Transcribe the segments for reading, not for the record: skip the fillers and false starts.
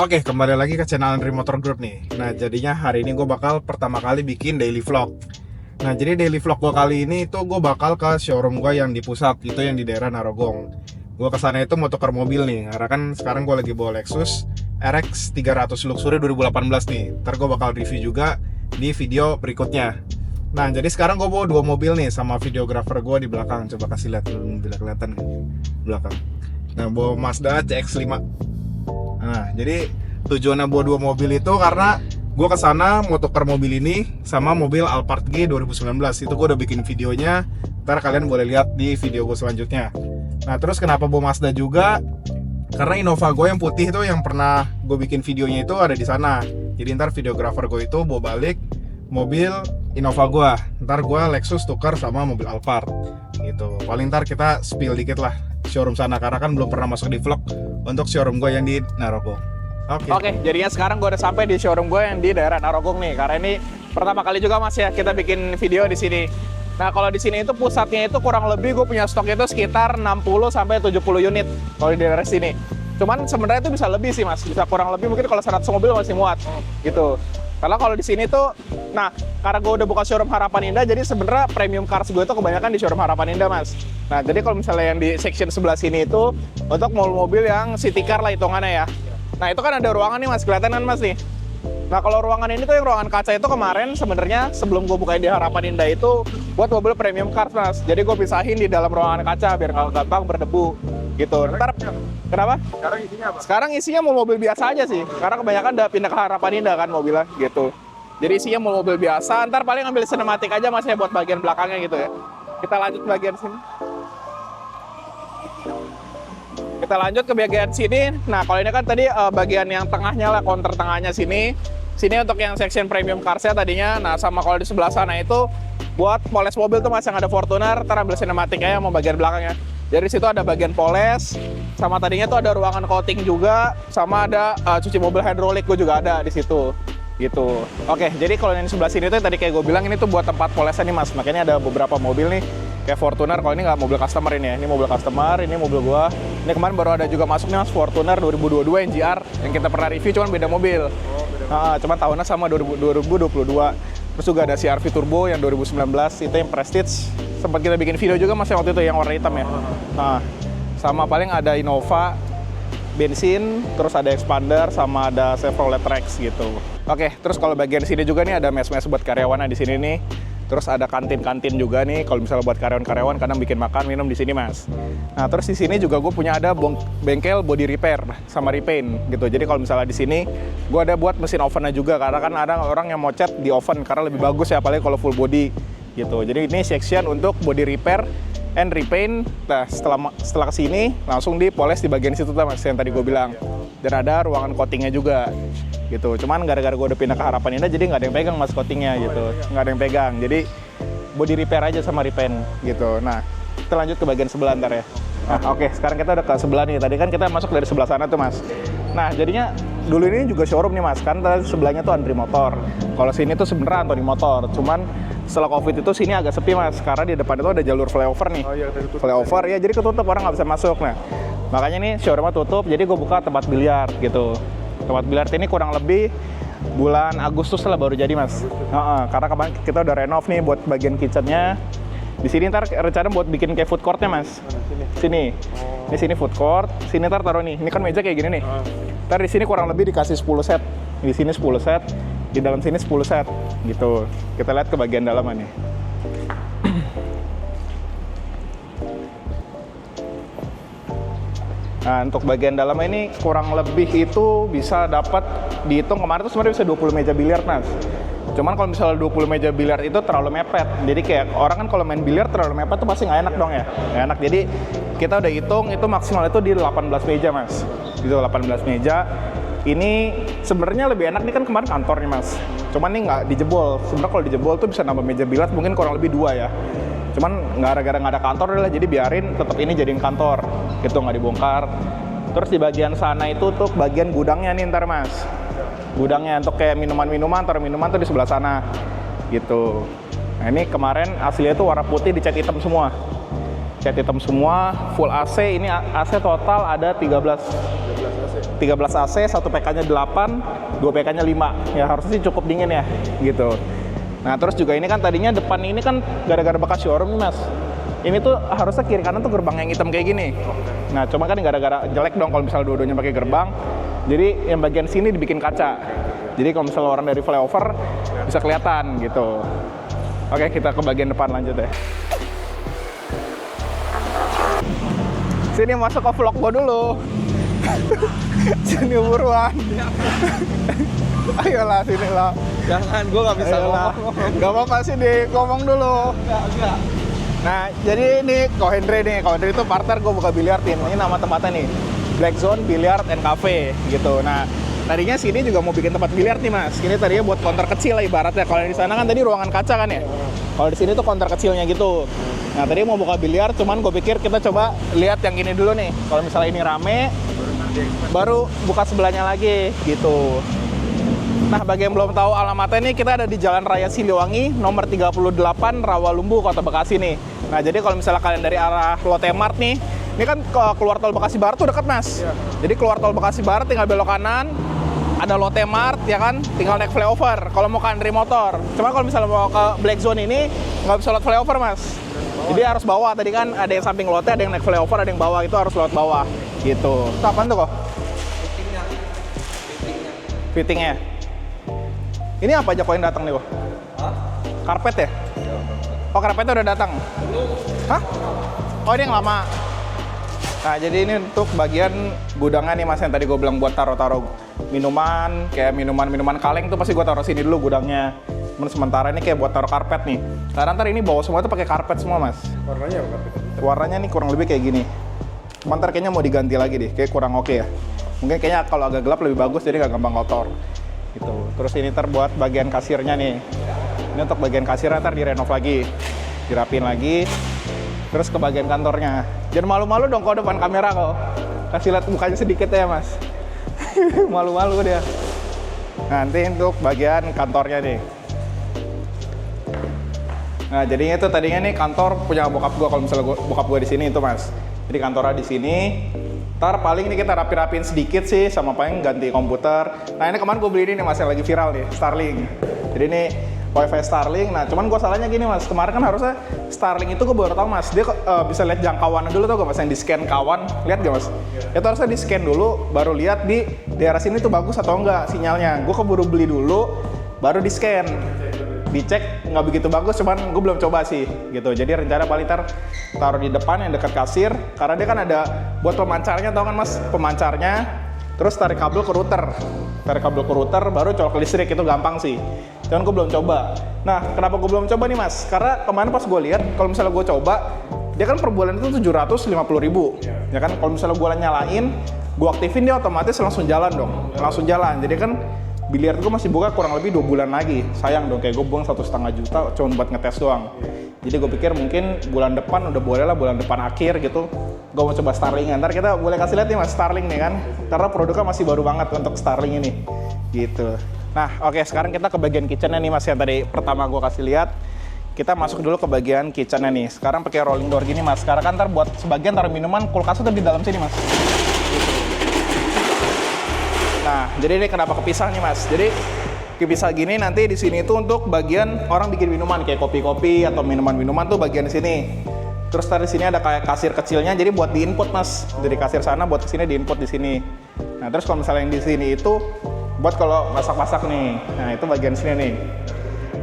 Oke, kembali lagi ke channel Andri Motor Group nih. Nah, jadinya hari ini gue bakal pertama kali bikin daily vlog. Nah, jadi daily vlog gue kali ini itu gue bakal ke showroom gue yang di pusat, itu yang di daerah Narogong. Gue kesana itu mau tukar mobil nih, karena kan sekarang gue lagi bawa Lexus RX 300 Luxury 2018 nih. Ntar gue bakal review juga di video berikutnya. Nah, jadi sekarang gue bawa dua mobil nih sama videographer gue di belakang. Coba kasih lihat dulu bila kelihatan nih, belakang. Nah, bawa Mazda CX-5. Nah, jadi tujuannya bawa dua mobil itu karena gue kesana mau tukar mobil ini sama mobil Alphard G 2019. Itu gue udah bikin videonya, ntar kalian boleh lihat di video gue selanjutnya. Nah, terus kenapa bawa Mazda juga? Karena Innova gue yang putih itu yang pernah gue bikin videonya itu ada di sana. Jadi ntar videographer gue itu bawa balik mobil Innova gue. Ntar gue Lexus tukar sama mobil Alphard gitu. Paling ntar kita spill dikit lah showroom sana, karena kan belum pernah masuk di vlog untuk showroom gue yang di Narogong. Oke, jadinya sekarang gue udah sampai di showroom gue yang di daerah Narogong nih. Karena ini pertama kali juga Mas ya kita bikin video di sini. Nah, kalau di sini itu pusatnya itu kurang lebih gue punya stok itu sekitar 60 sampai 70 unit kalau di daerah sini. Cuman sebenarnya itu bisa lebih sih Mas, bisa kurang lebih, mungkin kalau 100 mobil masih muat gitu. Karena kalau di sini tuh, nah karena gue udah buka showroom Harapan Indah, jadi sebenarnya premium cars gue itu kebanyakan di showroom Harapan Indah Mas. Nah, jadi kalau misalnya yang di section sebelah sini itu untuk mobil-mobil yang city car lah hitungannya ya. Nah, itu kan ada ruangan nih Mas, kelihatan kan Mas nih. Nah, kalau ruangan ini tuh yang ruangan kaca itu kemarin sebenarnya sebelum gue bukain di Harapan Indah itu buat mobil premium cars Mas. Jadi gue pisahin di dalam ruangan kaca biar nggak gampang berdebu gitu. Ntar, kenapa? Sekarang isinya apa? Sekarang isinya mau mobil biasa aja sih, karena kebanyakan udah pindah ke Harapan Indah kan mobilnya gitu. Jadi isinya mau mobil biasa, ntar paling ambil sinematik aja Mas ya buat bagian belakangnya gitu ya. Kita lanjut bagian sini. Kita lanjut ke bagian sini. Nah, kalau ini kan tadi bagian yang tengahnya lah, counter tengahnya sini. Sini untuk yang section premium carsnya tadinya. Nah, sama kalau di sebelah sana itu buat poles mobil tuh Mas yang ada Fortuner, ntar ambil sinematiknya mau bagian belakangnya. Dari situ ada bagian poles, sama tadinya tuh ada ruangan coating juga, sama ada cuci mobil hidrolik gue juga ada di situ. Gitu. Oke, jadi kalau yang di sebelah sini tuh tadi kayak gue bilang ini tuh buat tempat polesnya nih Mas. Makanya ada beberapa mobil nih kayak Fortuner. Kalau ini nggak mobil customer ini ya, ini mobil customer, ini mobil gua. Ini kemarin baru ada juga masuk nih Mas, Fortuner 2022 NGR yang kita pernah review, cuman beda mobil. Cuman tahunnya sama 2022. Terus juga ada CR-V Turbo yang 2019, itu yang Prestige. Sempat kita bikin video juga Mas yang waktu itu yang warna hitam ya. Nah, sama paling ada Innova bensin, terus ada expander, sama ada Chevrolet Trax gitu. Oke, terus kalau bagian sini juga nih ada mes-mes buat karyawan di sini nih. Terus ada kantin-kantin juga nih kalau misalnya buat karyawan-karyawan kadang bikin makan minum di sini Mas. Nah, terus di sini juga gue punya ada bengkel body repair sama repaint gitu. Jadi kalau misalnya di sini gue ada buat mesin ovennya juga, karena kan ada orang yang mau cat di oven karena lebih bagus ya, apalagi kalau full body gitu. Jadi ini section untuk body repair and repaint. Nah, setelah kesini langsung dipoles di bagian situ tuh Mas yang tadi gue bilang. Dan ada ruangan coatingnya juga gitu. Cuman gara-gara gue udah pindah ke Harapan Indah jadi nggak ada yang pegang Mas coatingnya gitu. Nggak ada yang pegang. Jadi body repair aja sama repaint gitu. Nah, kita lanjut ke bagian sebelah ntar ya. Nah, oke, sekarang kita udah ke sebelah nih. Tadi kan kita masuk dari sebelah sana tuh Mas. Nah, jadinya dulu ini juga showroom nih Mas. Kan tadi sebelahnya tuh Andri Motor. Kalau sini tuh sebenarnya Antoni Motor. Cuman setelah Covid itu sini agak sepi Mas. Karena di depan itu ada jalur flyover nih. Flyover ya, jadi ketutup, orang nggak bisa masuk. Nah, makanya nih showroomnya tutup. Jadi gue buka tempat biliar gitu. Tempat biliar ini kurang lebih bulan Agustus lah baru jadi Mas. Karena kemarin kita udah renov nih buat bagian kitchennya. Di sini ntar rencana buat bikin kayak food courtnya Mas. Sini. Ini sini food court. Sini ntar taruh nih. Ini kan meja kayak gini nih. Ntar di sini kurang lebih dikasih 10 set. Di sini 10 set. Di dalam sini 10 set. Gitu. Kita lihat ke bagian dalaman nih. Nah, untuk bagian dalam ini kurang lebih itu bisa dapat dihitung kemarin tuh sebenarnya bisa 20 meja biliar Mas. Cuman kalau misalnya 20 meja biliar itu terlalu mepet. Jadi kayak orang kan kalau main biliar terlalu mepet tuh pasti nggak enak dong ya. Nggak enak. Jadi kita udah hitung itu maksimal itu di 18 meja Mas. Gitu 18 meja. Ini sebenarnya lebih enak nih kan kemarin kantor nih Mas. Cuman nih nggak dijebol. Sebenarnya kalau dijebol tuh bisa nambah meja biliar mungkin kurang lebih 2 ya. Cuman gara-gara nggak ada kantor lah, jadi biarin tetap ini jadiin kantor gitu, nggak dibongkar. Terus di bagian sana itu tuh bagian gudangnya nih ntar Mas, gudangnya untuk kayak minuman-minuman, taruh minuman tuh di sebelah sana gitu. Nah, ini kemarin aslinya tuh warna putih dicat hitam semua, cat hitam semua, full AC. Ini AC total ada 13 13 AC, 1 PK-nya 8, 2 PK-nya 5. Ya harusnya sih cukup dingin ya, gitu. Nah, terus juga ini kan tadinya depan ini kan gara-gara bekas showroom nih, Mas. Ini tuh harusnya kiri kanan tuh gerbang yang hitam kayak gini. Nah, cuma kan gara-gara jelek dong kalau misalnya dua-duanya pakai gerbang. Jadi yang bagian sini dibikin kaca. Jadi kalau misalnya orang dari flyover bisa kelihatan gitu. Oke, kita ke bagian depan lanjut ya. Sini masuk ke vlog gua dulu. Sini buruan. Ayolah sini lah. Jangan, gue nggak bisa Ayolah. ngomong. Gak apa-apa sini, ngomong dulu. Enggak. Nah, jadi ini Ko Hendry nih. Ko Hendry itu partner gue buka biliar tim. Ini nama tempatnya nih. Black Zone Billiard and Cafe gitu. Nah, tadinya sini juga mau bikin tempat biliar nih, Mas. Ini tadinya buat counter kecil lah ibaratnya. Kalau di sana kan tadi ruangan kaca kan ya. Kalau di sini tuh counter kecilnya gitu. Nah, tadi mau buka biliar, cuman gue pikir kita coba lihat yang ini dulu nih. Kalau misalnya ini rame, baru buka sebelahnya lagi gitu. Nah, bagi yang belum tahu alamatnya nih, kita ada di Jalan Raya Siliwangi, nomor 38, Rawalumbu, Kota Bekasi nih. Nah, jadi kalau misalnya kalian dari arah Lotte Mart nih, ini kan keluar tol Bekasi Barat tuh dekat, Mas. Iya. Jadi keluar tol Bekasi Barat tinggal belok kanan, ada Lotte Mart, ya kan? Tinggal naik flyover kalau mau ke Andri Motor. Cuma kalau misalnya mau ke Black Zone ini, nggak bisa lewat flyover, Mas. Jadi harus bawah. Tadi kan ada yang samping Lotte, ada yang naik flyover, ada yang bawah. Itu harus lewat bawah, gitu. Itu apaan tuh kok? Fittingnya. Ini apa aja kok yang datang nih kok? Karpet ya? Oh, karpetnya udah datang? Hah? Oh, ini yang lama. Nah, jadi ini untuk bagian gudangnya nih, Mas, yang tadi gue bilang buat taruh-taruh minuman, kayak minuman kaleng tuh pasti gue taruh sini dulu gudangnya. Cuman sementara ini kayak buat taruh karpet nih. Karena ntar ini bawah semua tuh pakai karpet semua, Mas. Warnanya apa? Warnanya nih kurang lebih kayak gini. Cuman ntar kayaknya mau diganti lagi deh, kayak kurang oke ya. Mungkin kayaknya kalau agak gelap lebih bagus, jadi nggak gampang kotor. Gitu. Terus ini ntar buat bagian kasirnya nih. Ini untuk bagian kasirnya ntar direnov lagi, dirapin lagi. Terus ke bagian kantornya. Jangan malu-malu dong kalau depan kamera kok. Kasih lihat mukanya sedikit ya, Mas. Malu-malu dia. Nanti untuk bagian kantornya nih. Nah, jadinya itu tadinya nih kantor punya bokap gua, kalau misalnya bokap gua di sini itu, Mas. Jadi kantornya di sini. Ntar paling ini kita rapi-rapin sedikit sih, sama paling ganti komputer. Nah, ini kemarin gue beli ini nih, Mas, yang lagi viral nih, Starlink. Jadi ini WiFi Starlink. Nah, cuman gue salahnya gini, Mas. Kemarin kan harusnya Starlink itu gue baru tau, Mas. Dia bisa lihat jangkauannya dulu, tau gak, Mas? Yang di scan kawan. Lihat gak, Mas? Itu harusnya di scan dulu, baru lihat di daerah sini tuh bagus atau enggak sinyalnya. Gue keburu beli dulu, baru di scan. Dicek nggak begitu bagus, cuman gue belum coba sih gitu. Jadi rencana paling taruh di depan yang dekat kasir, karena dia kan ada buat pemancarnya, tau kan, Mas, pemancarnya. Terus tarik kabel ke router, baru colok listrik. Itu gampang sih, cuman gue belum coba. Nah, kenapa gue belum coba nih, Mas? Karena kemarin pas gue lihat, kalau misalnya gue coba, dia kan per bulan itu 750.000 ya kan. Kalau misalnya gue nyalain, gue aktifin, dia otomatis langsung jalan dong, langsung jalan. Jadi kan biliar gue masih buka kurang lebih 2 bulan lagi. Sayang dong, kayak gue buang 1,5 juta cuma buat ngetes doang. Jadi gue pikir mungkin bulan depan udah boleh lah, bulan depan akhir gitu. Gue mau coba Starlink. Ntar kita boleh kasih lihat nih, Mas, Starlink nih kan. Karena produknya masih baru banget untuk Starlink ini. Gitu. Nah, oke, sekarang kita ke bagian kitchennya nih, Mas, yang tadi pertama gue kasih lihat. Kita masuk dulu ke bagian kitchennya nih. Sekarang pakai rolling door gini, Mas. Sekarang kan ntar buat sebagian taruh minuman, kulkasnya tuh di dalam sini, Mas. Nah, jadi ini kenapa kepisah nih, Mas? Jadi kepisah gini nanti di sini tuh untuk bagian orang bikin minuman kayak kopi-kopi atau minuman-minuman tuh bagian di sini. Terus tadi sini ada kayak kasir kecilnya, jadi buat diinput, Mas. Dari kasir sana buat sini diinput di sini. Nah, terus kalau misalnya yang di sini itu buat kalau masak-masak nih. Nah, itu bagian sini nih.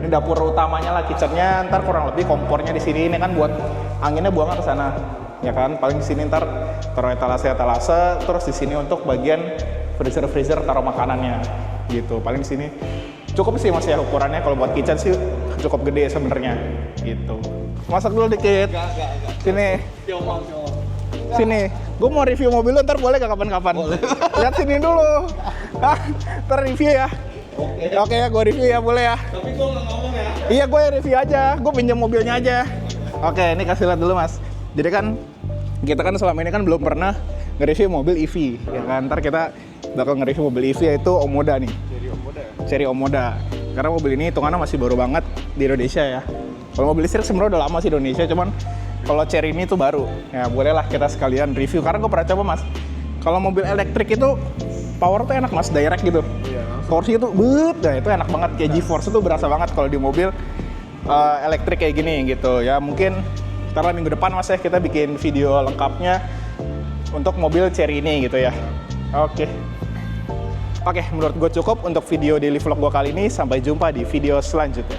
Ini dapur utamanya lah, kitchennya. Ntar kurang lebih kompornya di sini. Ini kan buat anginnya buangnya ke sana, ya kan? Paling di sini ntar taruh etalase, terus di sini untuk bagian freezer taruh makanannya gitu. Paling di sini cukup sih, Mas, ya ukurannya. Kalau buat kitchen sih cukup gede sebenarnya gitu. Masak dulu dikit. Enggak. Sini. Cium. Sini. Gue mau review mobil lu, ntar boleh gak kapan-kapan? Boleh. Lihat sini dulu. Ntar review ya. Oke ya, gue review ya, boleh ya. Tapi gue nggak ngomong ya. Iya, gue review aja. Gue pinjam mobilnya aja. Oke, ini kasih lihat dulu, Mas. Jadi kan kita kan selama ini kan belum pernah nge-review mobil EV, ya kan. Ntar kita bakal nge-review mobil EV, yaitu Omoda nih. Seri Omoda. Karena mobil ini hitungannya masih baru banget di Indonesia ya. Kalau mobil listrik sebenarnya udah lama sih Indonesia, cuman kalau Cherry ini tuh baru. Ya bolehlah kita sekalian review, karena gue pernah coba, Mas. Kalau mobil elektrik itu power tuh enak mas, direct gitu. Iya. Torsi itu nah itu enak banget, kayak GeForce itu berasa banget kalau di mobil elektrik kayak gini gitu ya. Mungkin ntar minggu depan mas ya kita bikin video lengkapnya untuk mobil Chery ini gitu ya. Oke, menurut gue cukup untuk video daily vlog gue kali ini. Sampai jumpa di video selanjutnya.